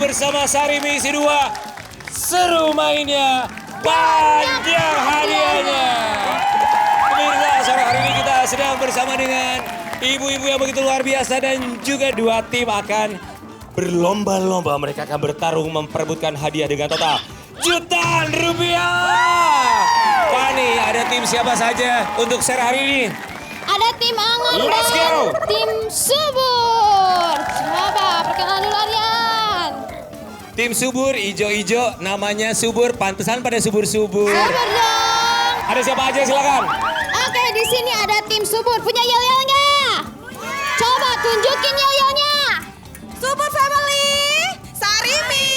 bersama Sarimi isi 2. Seru mainnya, panjang hadiahnya. Pemirsa, sore hari ini kita sedang bersama dengan ibu-ibu yang begitu luar biasa dan juga dua tim akan berlomba-lomba. Mereka akan bertarung memperebutkan hadiah dengan total jutaan rupiah. Fani, ada tim siapa saja untuk sore hari ini? Ada tim Angan Let's dan go. tim Subur. Coba perkenalan dulu Aryan. Tim Subur, ijo-ijo, namanya Subur, pantesan pada subur-subur. Subur dong. Ada siapa aja silakan? Oke, di sini ada tim Subur. Punya yel-yelnya? Coba tunjukin yel-yelnya. Subur Family, Sarimi,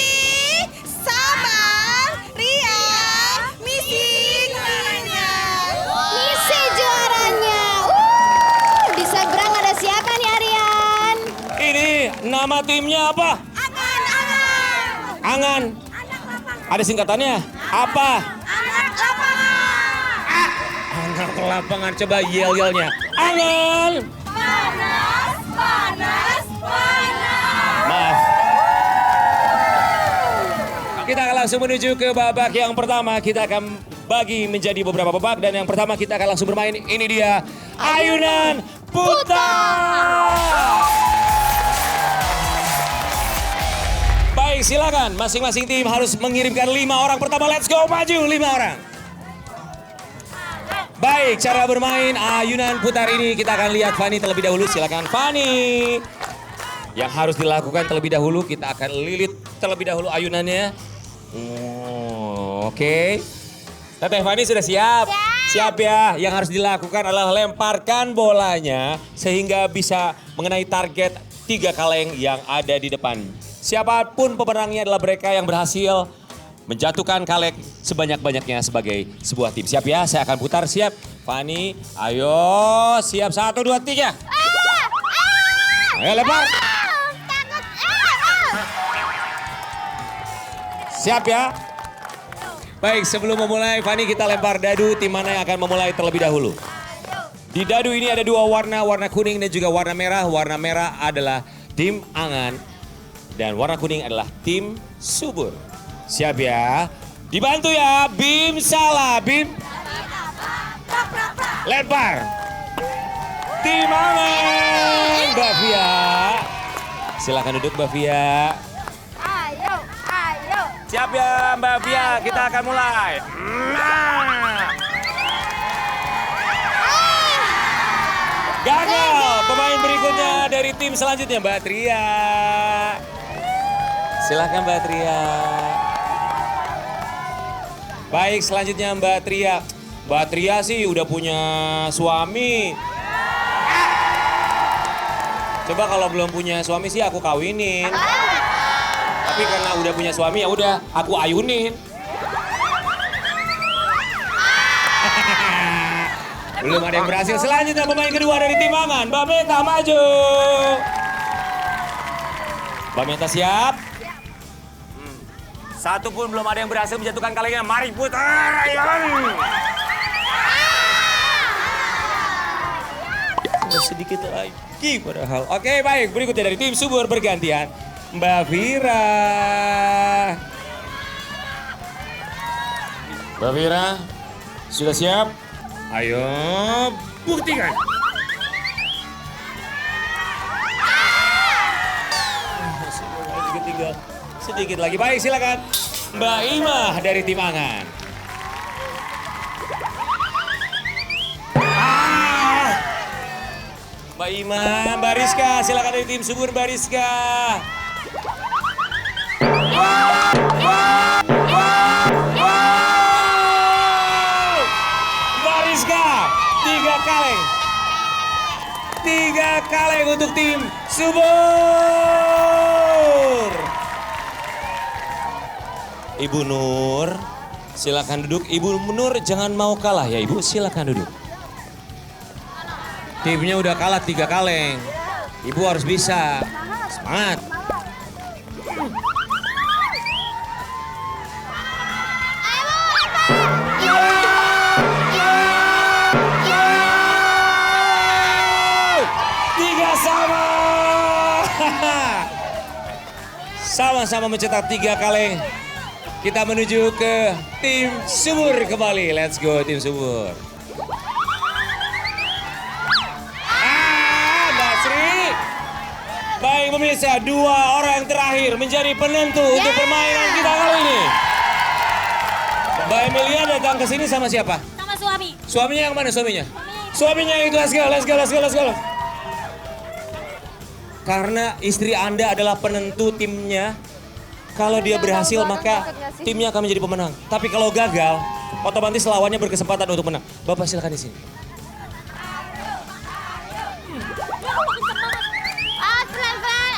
sama Ria, Misi juaranya. Misi juaranya. Di seberang ada siapa nih Aryan? Ini nama timnya apa? Angan. Ada singkatannya? Apa? Anak lapangan. Anak lapangan, coba yel-yelnya. Angan. Panas, panas, panas. Maaf. Kita akan langsung menuju ke babak yang pertama. Kita akan bagi menjadi beberapa babak. Dan yang pertama kita akan langsung bermain. Ini dia ayunan putar. Baik, silakan. Masing-masing tim harus mengirimkan 5 orang. Pertama, let's go, maju 5 orang. Baik, cara bermain ayunan putar ini kita akan lihat Fani terlebih dahulu. Silakan Fani. Yang harus dilakukan terlebih dahulu, kita akan lilit terlebih dahulu ayunannya. Oke. Teteh Fani sudah siap? Siap ya. Yang harus dilakukan adalah lemparkan bolanya sehingga bisa mengenai target 3 kaleng yang ada di depan. Siapapun pemenangnya adalah mereka yang berhasil menjatuhkan kaleng sebanyak-banyaknya sebagai sebuah tim. Siap ya? Saya akan putar. Siap? Fani, ayo. Siap, 1, 2, 3. Ayo lempar. Siap ya? Baik, sebelum memulai Fani kita lempar dadu. Tim mana yang akan memulai terlebih dahulu? Di dadu ini ada 2 warna, warna kuning dan juga warna merah. Warna merah adalah tim Angan dan warna kuning adalah tim Subur. Siap ya? Dibantu ya, Bim salah, Bim. Lempar. Tim Angan, Mbak Fia. Silakan duduk Mbak Fia. Ayo, ayo. Siap ya Mbak Fia, kita akan mulai. Gagal. Pemain berikutnya dari tim selanjutnya Mbak Tria. Silakan Mbak Tria. Baik, selanjutnya Mbak Tria. Mbak Tria sih udah punya suami. Coba kalau belum punya suami sih aku kawinin. Tapi karena udah punya suami ya udah aku ayunin. Belum ada yang berhasil. Selanjutnya pemain kedua dari tim Angan, Mbak Meta maju. Mbak Meta siap? Satu pun belum ada yang berhasil menjatuhkan kalengnya. Mari putar, ayun. Sedikit lagi padahal. Oke baik, berikutnya dari tim Subur bergantian. Mbak Vira. Mbak Vira, sudah siap? Ayo, buktikan. Tinggal sedikit lagi. Baik, silakan. Mbak Imah dari tim Angan. Mbak Imah, Mbak Rizka, silakan dari tim Subur, Mbak Rizka. Mbak Rizka, 3 kaleng. 3 kaleng untuk tim Subur. Ibu Nur, silakan duduk. Ibu Nur jangan mau kalah ya Ibu, silakan duduk. Timnya udah kalah 3 kaleng. Ibu harus bisa. Semangat. sama-sama mencetak 3 kaleng. Kita menuju ke tim Subur kembali. Let's go tim Subur. Mbak Sri. Baik pemirsa, 2 orang terakhir menjadi penentu untuk permainan kita kali ini. Mbak Emilia datang ke sini sama siapa? Sama suami. Suaminya yang mana suaminya? Suaminya itu, let's go. Karena istri Anda adalah penentu timnya. Kalau dia berhasil maka timnya akan menjadi pemenang. Tapi kalau gagal, otomatis lawannya berkesempatan untuk menang. Bapak silakan di sini. Pelan-pelan.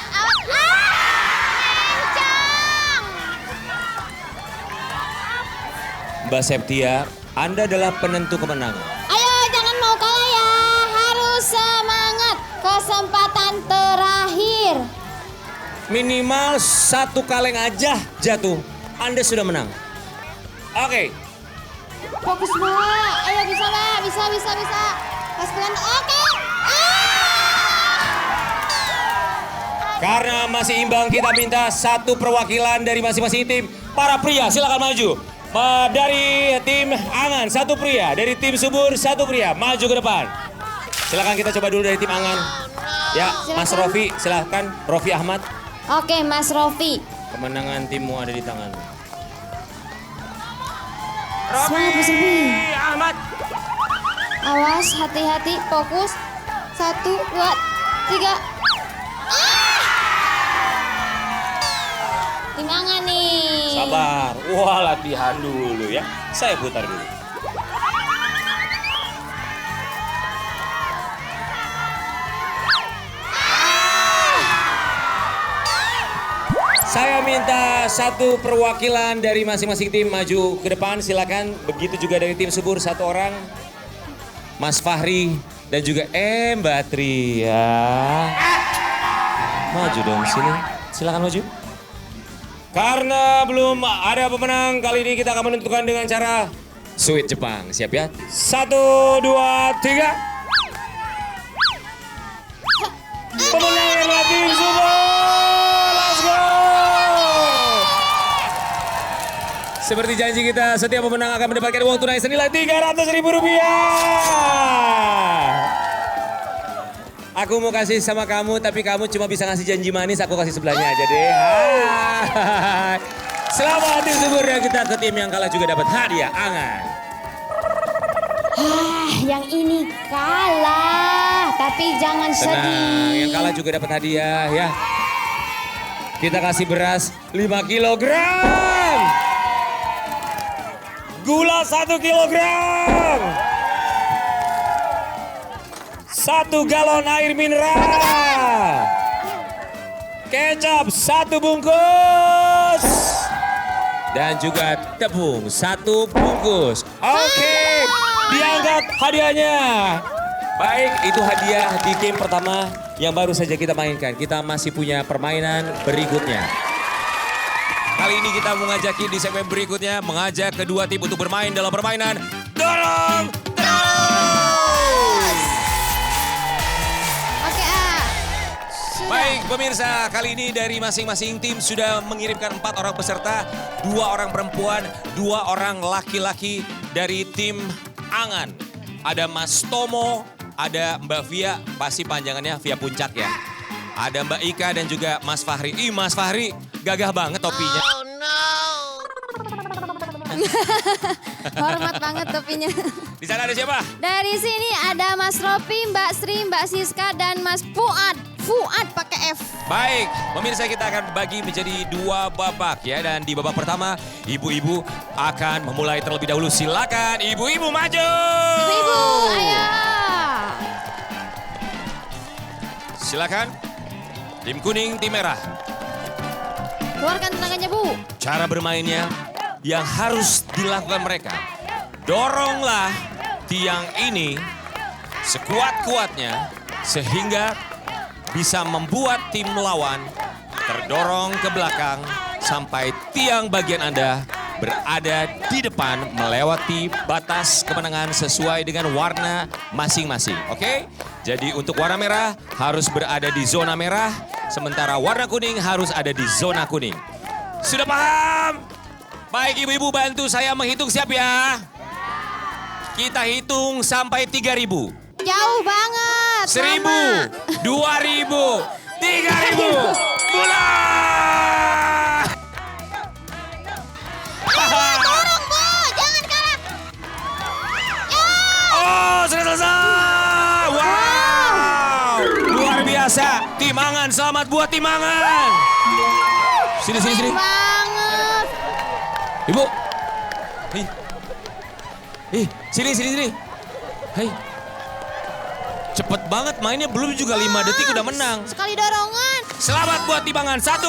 Kencang. Mbak Septia, Anda adalah penentu kemenangan. Ayo jangan mau kalah ya. Harus semangat. Kesempatan terakhir. Minimal 1 kaleng aja jatuh, Anda sudah menang. Oke. Fokus Mbak. Ayo bisa Mbak. Bisa. Pas pelan. Oke. Karena masih imbang, kita minta 1 perwakilan dari masing-masing tim. Para pria silakan maju. Dari tim Angan 1 pria, dari tim Subur 1 pria, maju ke depan. Silakan kita coba dulu dari tim Angan. Ya, Mas Rofi, silakan. Rofi Ahmad. Oke Mas Rofi. Kemenangan timmu ada di tangan. Semangat Mas Rofi. Ahmad. Awas, hati-hati, fokus. 1, 2, 3. Gimana nih? Sabar. Wah, latihan dulu ya. Saya putar dulu. Saya minta 1 perwakilan dari masing-masing tim maju ke depan, silakan. Begitu juga dari tim Subur 1 orang. Mas Fahri dan juga Mbak Tria. Maju dong sini, silakan maju. Karena belum ada pemenang, kali ini kita akan menentukan dengan cara Sweet Jepang. Siap ya? 1, 2, 3. Pemenang adalah tim Subur. Let's go! Seperti janji kita, setiap pemenang akan mendapatkan uang tunai senilai Rp300.000. Aku mau kasih sama kamu, tapi kamu cuma bisa ngasih janji manis, aku kasih sebelahnya aja deh. Hai. Selamat tim Subur, dan kita ke tim yang kalah juga dapat hadiah Angan. Yang ini kalah, tapi jangan Tenang, sedih. yang kalah juga dapat hadiah ya. Kita kasih beras 5 kilogram. Gula 1 kilogram. 1 galon air mineral. Kecap 1 bungkus. Dan juga tepung 1 bungkus. Oke, diangkat hadiahnya. Baik, itu hadiah di game pertama yang baru saja kita mainkan. Kita masih punya permainan berikutnya. Kali ini kita mengajaki di segmen berikutnya, mengajak kedua tim untuk bermain dalam permainan Dorong Terus. Oke, Baik pemirsa, kali ini dari masing-masing tim sudah mengirimkan 4 orang peserta, 2 orang perempuan, 2 orang laki-laki dari tim Angan. Ada Mas Tomo, ada Mbak Via, pasti panjangannya Via Puncak ya. Ada Mbak Ika dan juga Mas Fahri. Ih, Mas Fahri gagah banget topinya. Oh no. Hormat banget topinya. Di sana ada siapa? Dari sini ada Mas Rofi, Mbak Sri, Mbak Siska, dan Mas Fuad. Fuad pakai F. Baik, pemirsa kita akan bagi menjadi 2 babak ya. Dan di babak pertama, ibu-ibu akan memulai terlebih dahulu. Silakan ibu-ibu maju. Ibu-ibu, ayo. Silakan. Tim kuning, tim merah. Keluarkan tenaganya, Bu. Cara bermainnya yang harus dilakukan mereka. Doronglah tiang ini sekuat-kuatnya sehingga bisa membuat tim lawan terdorong ke belakang sampai tiang bagian Anda berada di depan melewati batas kemenangan sesuai dengan warna masing-masing. Oke? Jadi untuk warna merah harus berada di zona merah. Sementara warna kuning harus ada di zona kuning. Sudah paham? Baik ibu-ibu bantu saya menghitung siap ya. Kita hitung sampai 3.000. Jauh banget. 1.000, 2.000, 3.000. Mulai! Dorong Bu, jangan kalah. Oh, sudah selesai. Wow. Luar biasa. Timangan, selamat buat Timangan. Sini. Keren banget. Ibu. Sini. Hei. Cepet banget mainnya, belum juga 5 detik udah menang. Sekali dorongan. Selamat buat Timangan, 1-0.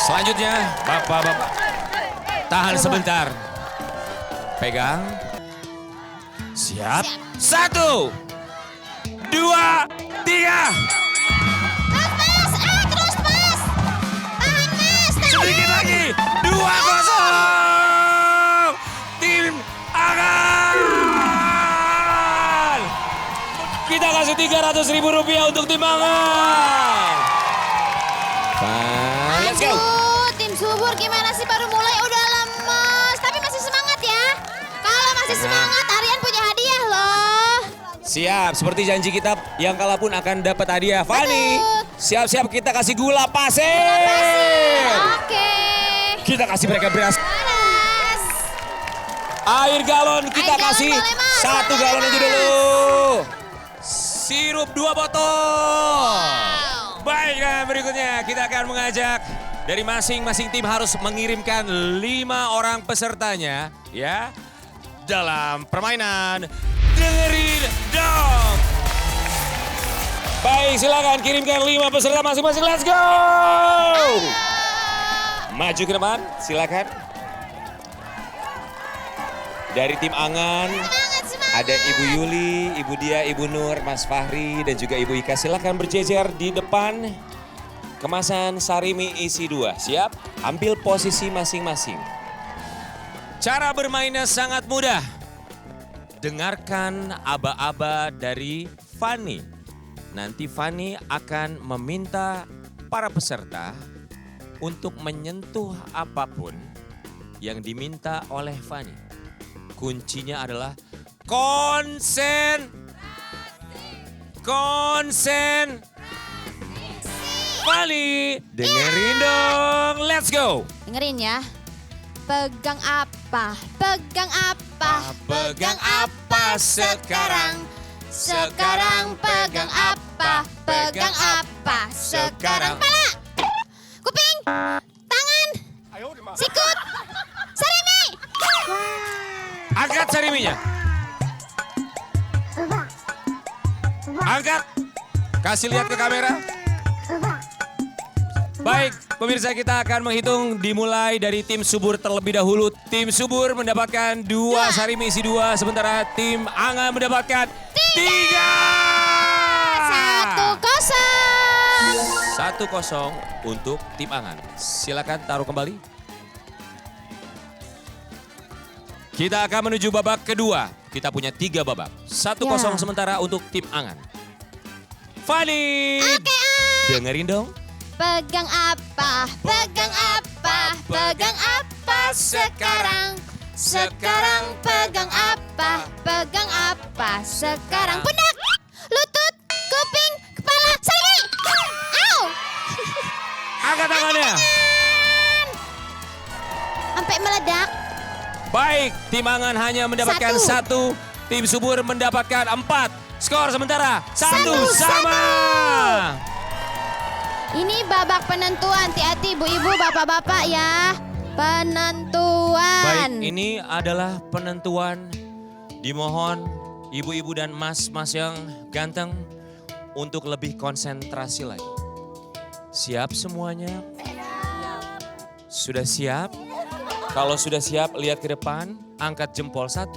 Selanjutnya, Bapak. Tahan sebentar. Pegang. Siap. 1, 2, 3. Terus Mas. Tahan Mas. Sedikit lagi. 2-0. Tim Angan. Kita kasih Rp300.000 untuk Tim Angan. Let's go. Aduh, tim subur gimana sih baru mulai udah lemes. Tapi masih semangat ya. Kalau masih semangat, Aryan punya hadiah loh. Siap, seperti janji kita, yang kalah pun akan dapat hadiah. Fani, siap-siap kita kasih gula pasir. Oke. Kita kasih mereka beras. Panas. Air galon kita Air galon kasih boleh, Mas. 1 galon aja dulu. Sirup 2 botol. Baik, nah berikutnya kita akan mengajak dari masing-masing tim harus mengirimkan 5 orang pesertanya ya dalam permainan Dengerin Dong. Baik, silakan kirimkan 5 peserta masing-masing. Let's go. Maju ke depan, silakan. Dari tim Angan, ada Ibu Yuli, Ibu Dia, Ibu Nur, Mas Fahri, dan juga Ibu Ika. Silakan berjejer di depan kemasan Sarimi isi 2. Siap? Ambil posisi masing-masing. Cara bermainnya sangat mudah. Dengarkan aba-aba dari Fani. Nanti Fani akan meminta para peserta untuk menyentuh apapun yang diminta oleh Fani. Kuncinya adalah konsen. Fani, dengerin dong. Let's go. Dengerin ya. Pegang apa? Pegang apa? Pegang apa sekarang? Sekarang pegang apa? Pegang apa? Sekarang pala. Kuping. Tangan. Sikut. Sarimi. Angkat Sariminya. Angkat. Kasih lihat ke kamera. Baik, pemirsa kita akan menghitung dimulai dari tim subur terlebih dahulu. Tim subur mendapatkan 2 Sarimi isi 2, sementara tim Angan mendapatkan 3. 1-0 untuk tim Angan. Silakan taruh kembali. Kita akan menuju babak kedua. Kita punya 3 babak. 1-0 sementara untuk tim Angan. Fani, dengerin dong. Pegang apa? Pegang apa? Pegang apa sekarang? Sekarang pegang apa? Pegang apa sekarang? Pundak, lutut, kuping, kepala, Sarimi. Au! Angkat tangannya. Sampai meledak. Baik, tim Angan hanya mendapatkan 1. Tim subur mendapatkan 4. Skor sementara 1 sama. Ini babak penentuan, hati-hati ibu-ibu, bapak-bapak ya. Penentuan. Baik, ini adalah penentuan. Dimohon ibu-ibu dan mas-mas yang ganteng untuk lebih konsentrasi lagi. Siap semuanya? Sudah siap? Kalau sudah siap, lihat ke depan, angkat jempol 1,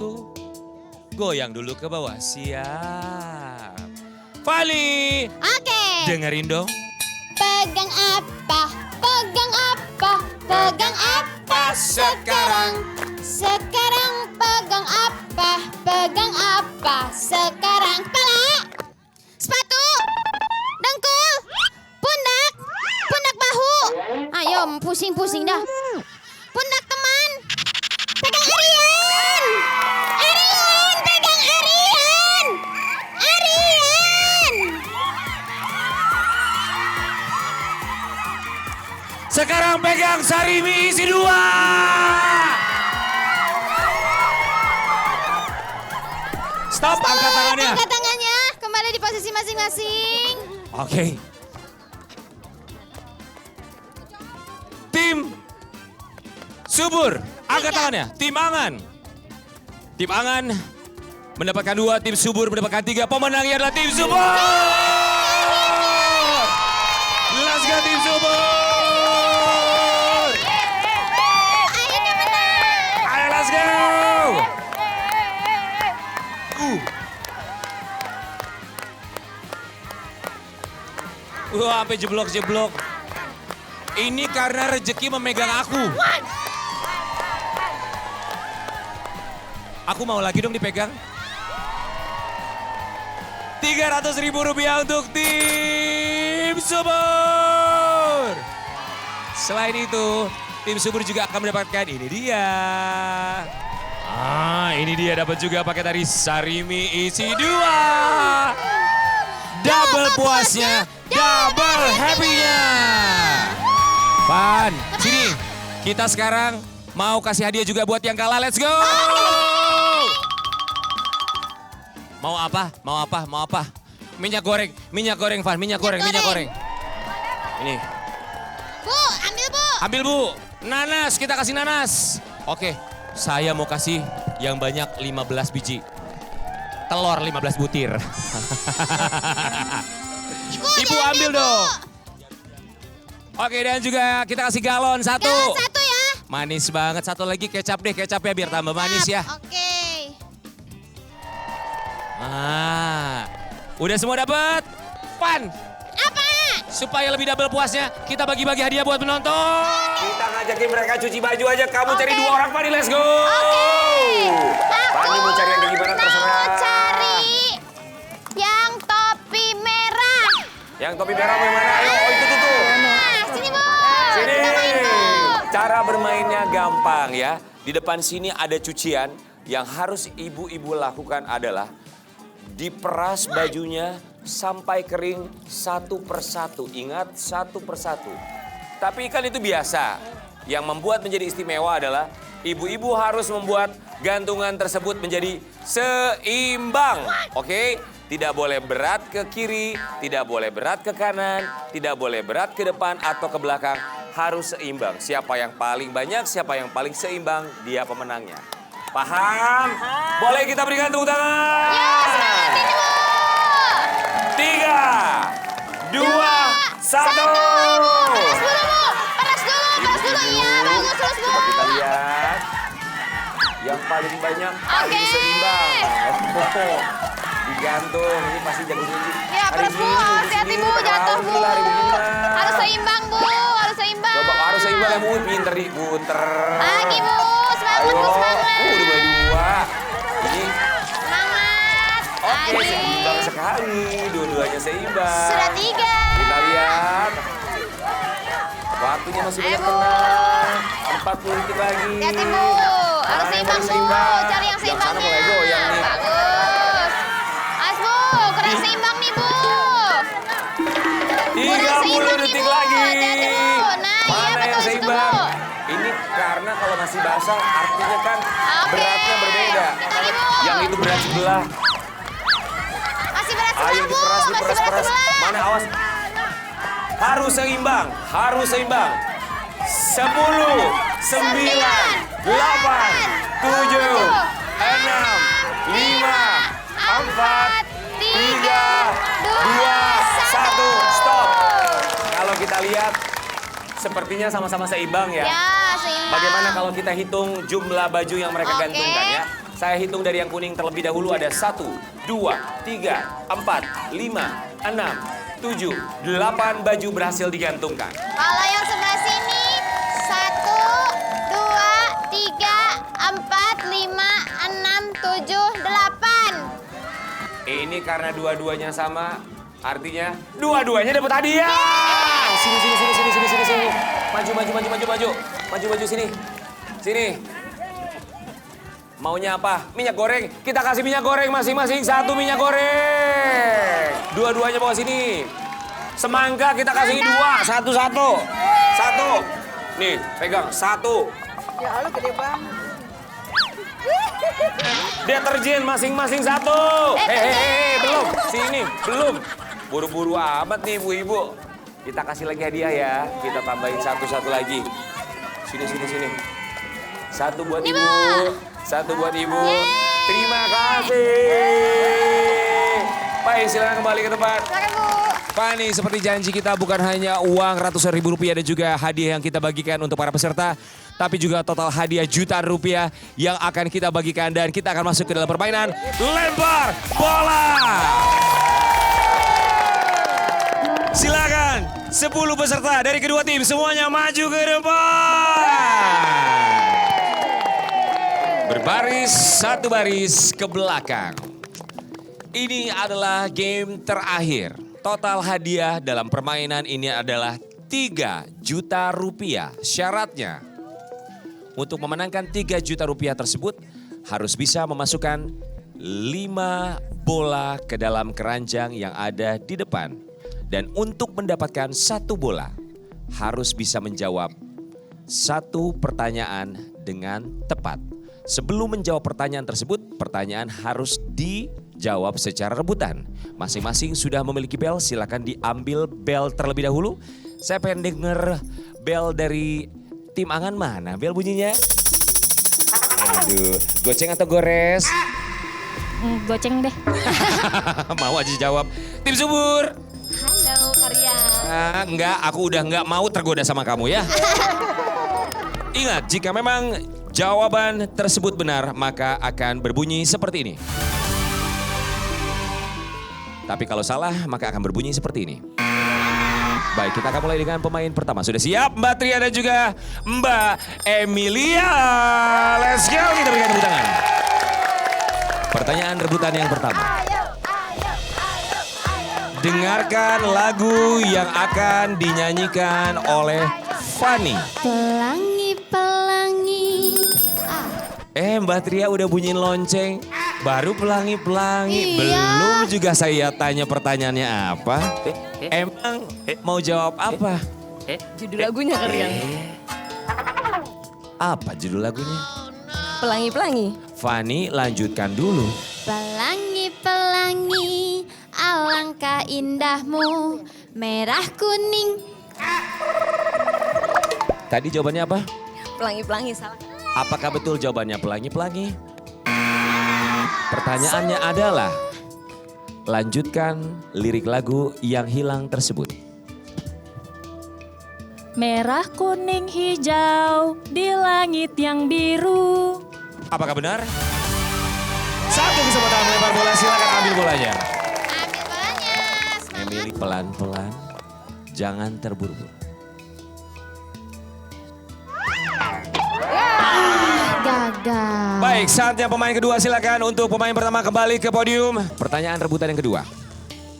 goyang dulu ke bawah. Siap. Fali, Oke. dengerin dong. Pegang apa? Pegang apa? Pegang apa sekarang? Sekarang pegang apa? Pegang apa sekarang? Kepala, Ayo, pusing-pusing dah. Pundak teman. Pegang Arian. Arian, pegang Arian. Arian. Sekarang pegang Sarimi isi 2. Stop, angkat tangannya. Angkat tangannya, kembali di posisi masing-masing. Oke. Tim Subur, angkat tangannya. Tim Angan. Tim Angan mendapatkan 2, tim Subur mendapatkan 3. Pemenangnya adalah tim Subur. Let's go tim Subur. Akhirnya menang. Ayo let's go. Sampai jeblok-jeblok. Ini karena rezeki memegang aku. Aku mau lagi dong dipegang. Rp300.000 untuk tim Subur. Selain itu, tim Subur juga akan mendapatkan ini dia. Ini dia dapat juga paket dari Sarimi isi 2. Double puasnya, double happy-nya. Pan, sini. Kita sekarang mau kasih hadiah juga buat yang kalah. Let's go. Mau apa? Mau apa? Mau apa? Minyak goreng, Van. Minyak goreng. Ini. Bu, ambil Bu. Ambil Bu. Nanas, kita kasih nanas. Oke, saya mau kasih yang banyak 15 biji. Telur 15 butir. Ibu ambil dong. Oke, dan juga kita kasih galon 1. Galon 1 ya. Manis banget. Satu lagi kecap deh, kecapnya biar tambah manis ya. Oke. Udah semua dapat? Pan. Apa? Supaya lebih double puasnya, kita bagi-bagi hadiah buat penonton. Kita ngajakin mereka cuci baju aja. Kamu cari 2 orang, Pani. Let's go. Pani mau cari yang kayak gimana terserah. Mau cari yang topi merah. Yang topi merah mau yang mana? Ayo, itu tuh. Sini Bu. Sini. Kita main, Bu. Cara bermainnya gampang ya. Di depan sini ada cucian. Yang harus ibu-ibu lakukan adalah diperas bajunya sampai kering satu persatu. Ingat, satu persatu. Tapi kan itu biasa. Yang membuat menjadi istimewa adalah ibu-ibu harus membuat gantungan tersebut menjadi seimbang. Oke? Tidak boleh berat ke kiri, tidak boleh berat ke kanan, tidak boleh berat ke depan atau ke belakang. Harus seimbang. Siapa yang paling banyak, siapa yang paling seimbang, dia pemenangnya. Paham? Boleh kita berikan tepuk tangan? Ya, semangat ini Bu. 3, 2, 1. Panas dulu Bu. Panas dulu. Iya, bagus terus Bu. Coba kita lihat. Yang paling banyak, paling seimbang. Digantung, ini pasti jago nunjuk. Ya, terus Bu. Hati-hati Bu, jatuh Bu. Harus seimbang Bu, harus seimbang. Coba harus seimbang ya Bu, pinter diputer. Lagi Bu, semangat Bu, semangat. Udah mulai 2. Ini. Semangat. Oke, Lagi. seimbang sekali. Dua-duanya seimbang. Sudah 3. Kita lihat. Waktunya masih banyak Bu. tenang. 40 detik lagi. Hati-hati Bu, harus seimbang Bu. Cari yang Yang sana seimbangnya. mulai goyang nih. Bagus. As Bu, kurang seimbang nih Bu. 30 detik lagi. Hati-hati Bu. Nah, iya Mana yang betul itu seimbang? Bu. Ini karena kalau masih basah artinya kan Oke. beratnya berbeda. Hati-hati Bu. Yang itu berat sebelah. Masih berat Ayo sebelah Bu, diperas, masih berat diperas. sebelah. Mana awas. Harus seimbang, harus seimbang. 10, 9, 8, 7, 6, 5, 4, 3, 2, 1, stop. Kalau kita lihat, sepertinya sama-sama seimbang ya. Ya, seimbang. Bagaimana kalau kita hitung jumlah baju yang mereka Oke. gantungkan ya? Saya hitung dari yang kuning terlebih dahulu ada 1, 2, 3, 4, 5, 6, 7, 8 baju berhasil digantungkan. Kalau yang sebelah sini 1, 2, 3, 4, 5, 6, 7, 8. Ini karena dua-duanya sama, artinya dua-duanya dapat hadiah. Sini. Maju sini. Sini. Maunya apa? Minyak goreng. Kita kasih minyak goreng masing-masing 1 minyak goreng. Dua-duanya bawa sini. Semangka kita kasih 2, 1. Nih, pegang 1. Ya Allah gede banget. Deterjen masing-masing 1. Belum. Sini, belum. Buru-buru amat nih ibu-ibu. Kita kasih lagi hadiah ya. Kita tambahin 1 lagi. Sini. 1 buat ibu. 1 buat ibu. Terima kasih. Baik, silakan kembali ke tempat. Silakan Bu. Fani, seperti janji kita bukan hanya uang ratusan ribu rupiah dan juga hadiah yang kita bagikan untuk para peserta, tapi juga total hadiah jutaan rupiah yang akan kita bagikan dan kita akan masuk ke dalam permainan lempar bola. Silakan 10 peserta dari kedua tim semuanya maju ke depan. Berbaris 1 baris ke belakang. Ini adalah game terakhir. Total hadiah dalam permainan ini adalah 3 juta rupiah. Syaratnya untuk memenangkan 3 juta rupiah tersebut harus bisa memasukkan 5 bola ke dalam keranjang yang ada di depan. Dan untuk mendapatkan 1 bola harus bisa menjawab 1 pertanyaan dengan tepat. Sebelum menjawab pertanyaan tersebut, pertanyaan harus dijawab secara rebutan. Masing-masing sudah memiliki bel, silakan diambil bel terlebih dahulu. Saya pengen denger bel dari tim Angan mana bel bunyinya? Aduh, goceng atau gores? Goceng deh. Mau aja jawab. Tim Subur. Halo Karya. Enggak, aku udah enggak mau tergoda sama kamu ya. Ingat, jika memang jawaban tersebut benar, maka akan berbunyi seperti ini. Tapi kalau salah, maka akan berbunyi seperti ini. Baik, kita akan mulai dengan pemain pertama. Sudah siap Mbak Tria dan juga Mbak Emilia. Let's go, kita berikan tepuk tangan. Pertanyaan rebutan yang pertama. Dengarkan lagu yang akan dinyanyikan oleh Fani. Pelangi. Mbak Tria udah bunyiin lonceng. Baru pelangi-pelangi. Iya. Belum juga saya tanya pertanyaannya apa. Emang mau jawab apa? Judul lagunya kalian. Apa judul lagunya? Pelangi-pelangi. Fani lanjutkan dulu. Pelangi, alangkah indahmu, merah kuning. Tadi jawabannya apa? Pelangi-pelangi salah. Apakah betul jawabannya pelangi-pelangi? Pertanyaannya adalah, lanjutkan lirik lagu yang hilang tersebut. Merah, kuning, hijau di langit yang biru. Apakah benar? 1 kesempatan melempar bola, silakan ambil bolanya. Ambil bolanya. Emily pelan-pelan, jangan terburu-buru. Gagal. Baik, saatnya pemain kedua, silakan untuk pemain pertama kembali ke podium. Pertanyaan rebutan yang kedua.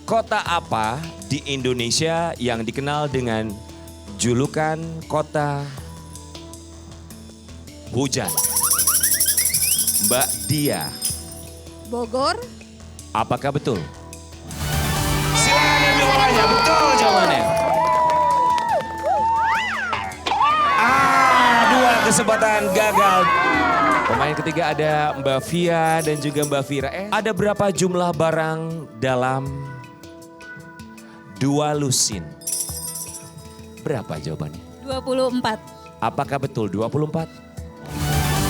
Kota apa di Indonesia yang dikenal dengan julukan kota hujan? Mbak Dia, Bogor. apakah betul? Silakan ambil bolanya, betul jawabannya. 2 kesempatan gagal. Pemain ketiga ada Mbak Via dan juga Mbak Vira. Ada berapa jumlah barang dalam 2 lusin? Berapa jawabannya? 24. Apakah betul 24?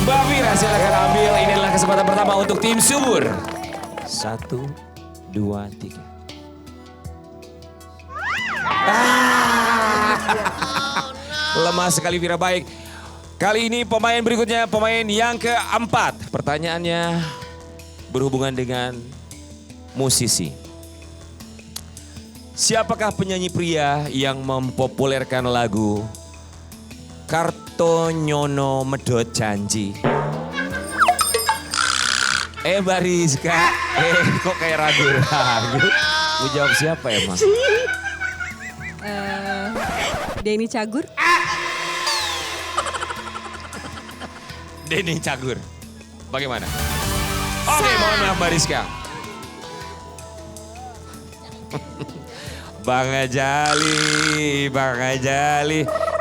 Mbak Vira silakan ambil. Ini adalah kesempatan pertama untuk tim Subur. 1, 2, 3. Lemah sekali Vira, baik. Kali ini pemain berikutnya, pemain yang keempat. Pertanyaannya berhubungan dengan musisi. Siapakah penyanyi pria yang mempopulerkan lagu Kartonyono Medhot Janji? Mbak Rizka, kok kayak ragu-ragu? Mau jawab siapa emang? Denny Cagur. Denny Cagur. Bagaimana? Oke, mohon maaf Mbak Rizka. Bang Ajali.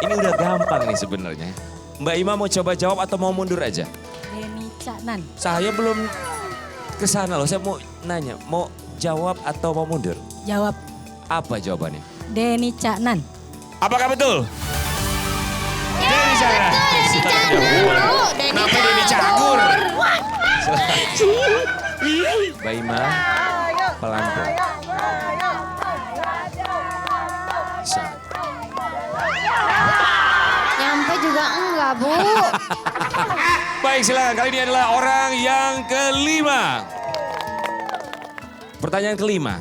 Ini udah gampang nih sebenarnya. Mbak Ima mau coba jawab atau mau mundur aja? Denny Caknan. Saya belum ke sana loh, saya mau nanya, mau jawab atau mau mundur? Jawab. Apa jawabannya? Denny Caknan. Apakah betul? Denny Caknan. Kenapa Denny Cagur? Mbak Ima, pelan-pelan. Nyampe juga enggak, Bu. Baik, silakan. Kali ini adalah orang yang kelima. Pertanyaan kelima.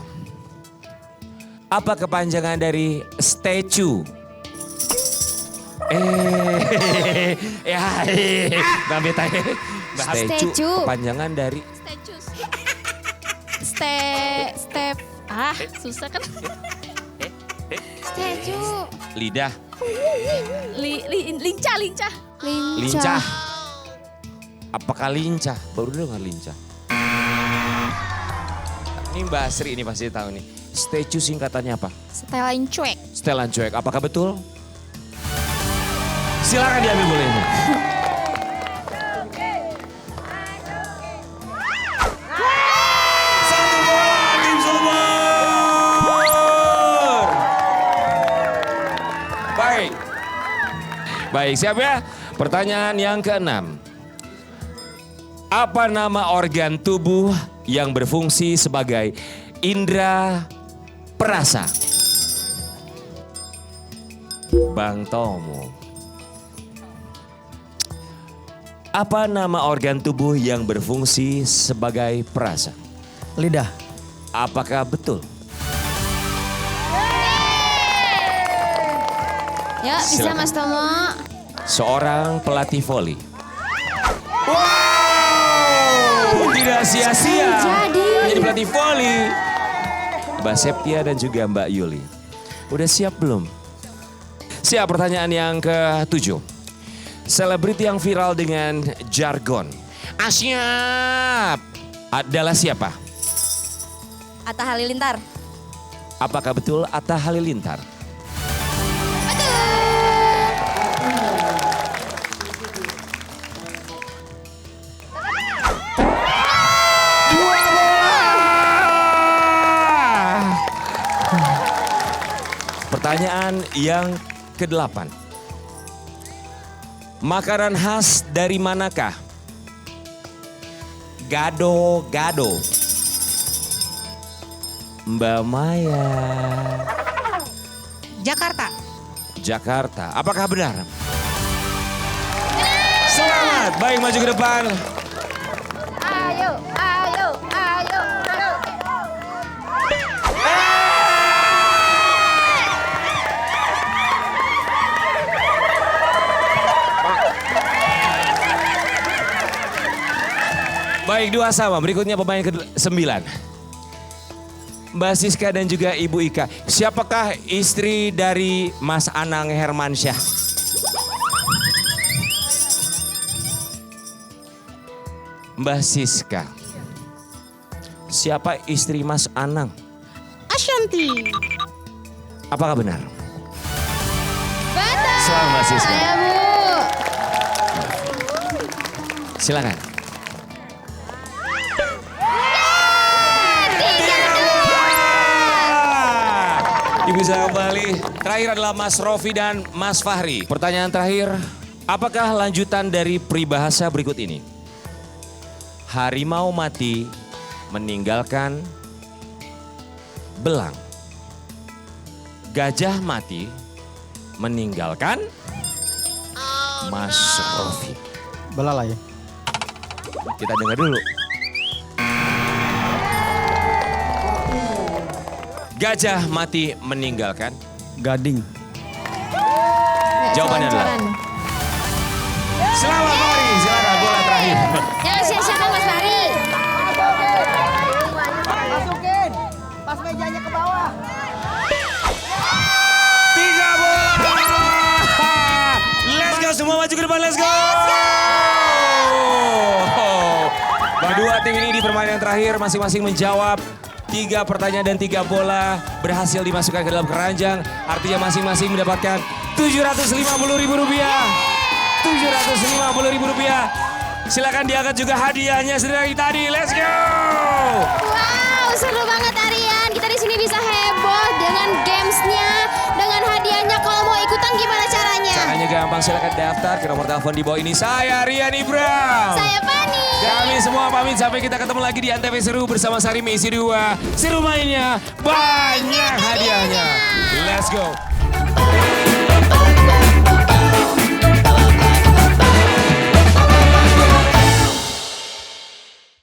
Apa kepanjangan dari statue? Mbak Beta. Statue kepanjangan dari Susah kan? Statue. lidah, Lincah. lincah. Apakah lincah? Baru dengar lincah. Ini Mbak Asri ini pasti tahu nih. Statue singkatannya apa? Setelan cuek. Setelan cuek. Apakah betul? Silakan diambil boleh. Satu bola tim Sumur. Baik. Baik, siap ya? Pertanyaan yang keenam. Apa nama organ tubuh yang berfungsi sebagai indera perasa? Bang Tomo. Apa nama organ tubuh yang berfungsi sebagai perasa? Lidah. Apakah betul? Ya, bisa Silakan. Mas Tomo. Seorang pelatih voli. Wow! Tidak sia-sia. Menjadi pelatih voli. Mbak Septia dan juga Mbak Yuli. Udah siap belum? Siap, pertanyaan yang ke-7. Selebriti yang viral dengan jargon Asyap adalah siapa? Atta Halilintar. Apakah betul Atta Halilintar? Dua bola! Pertanyaan yang ke-8. Makanan khas dari manakah? Gado-gado. Mbak Maya. Jakarta. Jakarta. Apakah benar? Selamat. Baik, maju ke depan. Ayo. Baik, 2 sama. Berikutnya pemain ke-9. Mbak Siska dan juga Ibu Ika. Siapakah istri dari Mas Anang Hermansyah? Mbak Siska. Siapa istri Mas Anang? Ashanti. Apakah benar? Betul. Selamat Mbak Siska. Ayo, Bu. Silakan. Ibu saya kembali. Terakhir adalah Mas Rofi dan Mas Fahri. Pertanyaan terakhir, apakah lanjutan dari peribahasa berikut ini? Harimau mati meninggalkan belang. Gajah mati meninggalkan Mas Rofi. Belalai. Kita dengar dulu. Gajah mati meninggalkan. Gading. Jawabannya adalah. Selamat Fahri, silakan bola terakhir. Jangan sia-siakan Mas Fahri. Masukin. Pas mejanya ke bawah. 3 bola. Let's go semua maju ke depan, let's go. pemain yang terakhir masing-masing menjawab 3 pertanyaan dan 3 bola berhasil dimasukkan ke dalam keranjang. Artinya masing-masing mendapatkan Rp750.000. Rp750.000. Silakan diangkat juga hadiahnya sedari tadi. Let's go! Wow, seru banget Aryan. Kita di sini bisa heboh dengan gamesnya, dengan hadiahnya. Kalau mau ikutan gimana caranya? Caranya gampang, silakan daftar ke nomor telepon di bawah ini. Saya Rian Ibram. Saya Fani. Kami semua pamit sampai kita ketemu lagi di Antv Seru bersama Sari Misi 2. Seru mainnya, banyak hadiahnya. Let's go.